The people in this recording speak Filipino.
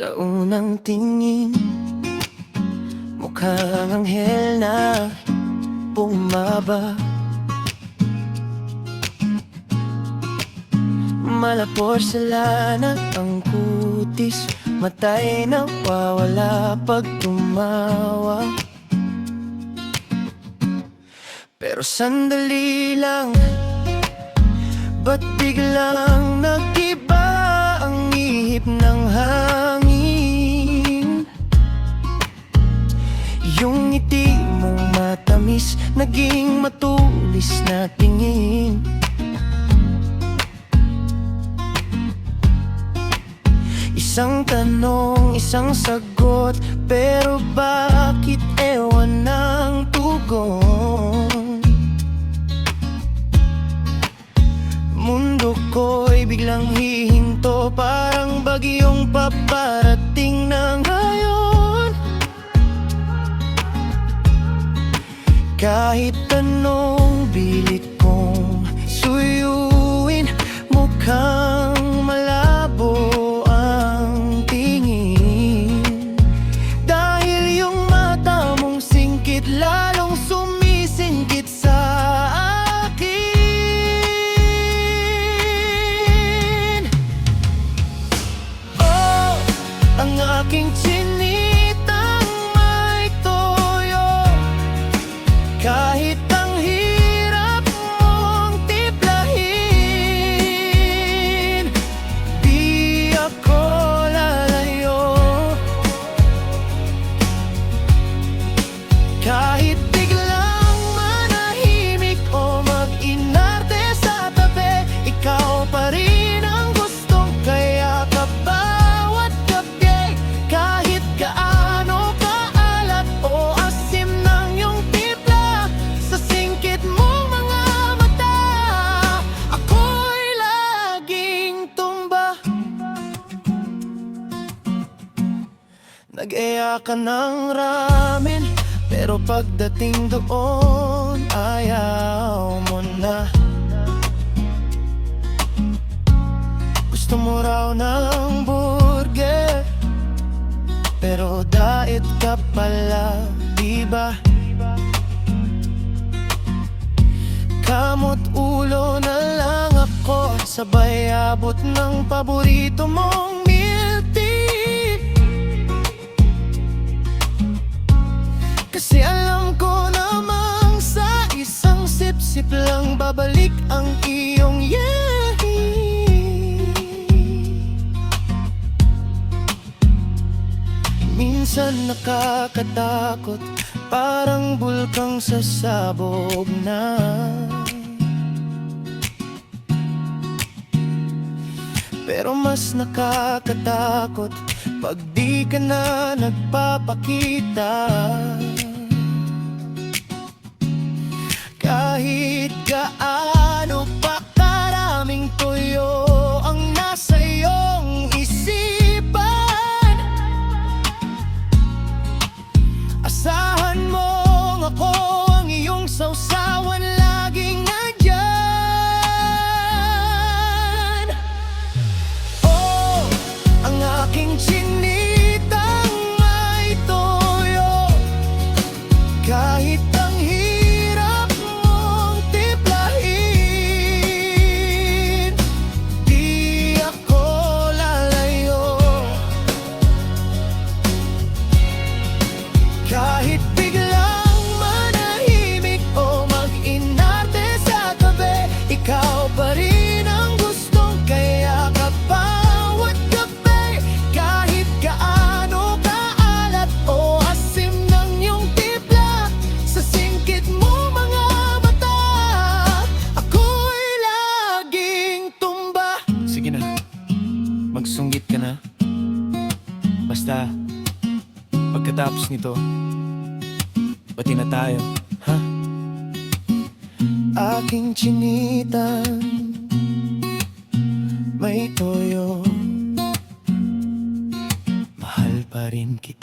Sa unang tingin, mukhang anghel na bumaba. Mala porselana ang kutis, mata'y nawawala pag tumawa. Pero sandali lang, ba't biglang nag-iba ang ihip ng hangin? Yung ngiti mong matamis, naging matulis na tingin. Isang tanong, isang sagot, pero bakit ewan ng tugon? Mundo ko'y biglang hihinto, parang bagyong paparating na ngayon. Kahit anong bilit kong suyuin, mukhang malabo ang tingin. Dahil yung mata mong singkit, lalong sumisingkit sa akin. Oh, ang aking chinitang may toyo, kahit ang hirap mong tiplahin, di ako lalayo. Kahit biglang manahimik o mag-inarte sa tabi, ikaw pa rin ang gustong kayakap bawat gabi. Kahit gaano kaalat o asim ng iyong timpla, sa singkit mong mga mata, ako'y laging tumba. Nag-eya ka ng ramen, pero pagdating doon, ayaw mo na. Gusto mo raw ng burger, pero diet ka pala, diba? Kamot ulo na lang ako, sabay abot ng paborito mong milk tea. Kasi alam ko namang sa isang sip-sip lang babalik ang iyong yahi. Minsan nakakatakot, parang bulkang sasabog na. Pero mas nakakatakot pag di ka na nagpapakita. Kahit gaano pa karaming tuyo ang nasa iyong isipan, asahan mong ako ang iyong sausawan, laging nandyan. Oh, ang aking chinitang may toyo, kahit ang hirap mong tiplahin, di ako lalayo. Kahit biglang manahimik o mag-inarte sa tabi, ikaw pa rin ang gustong kayakap bawat gabi. Kahit gaano kaalat o asim ng iyong timpla, sa singkit mo mga mata, ako'y laging tumba. Sige na, magsunggit ka na. Basta, pagkatapos nito, pati na tayo, ha? Aking chinitang may toyo, mahal pa rin kita.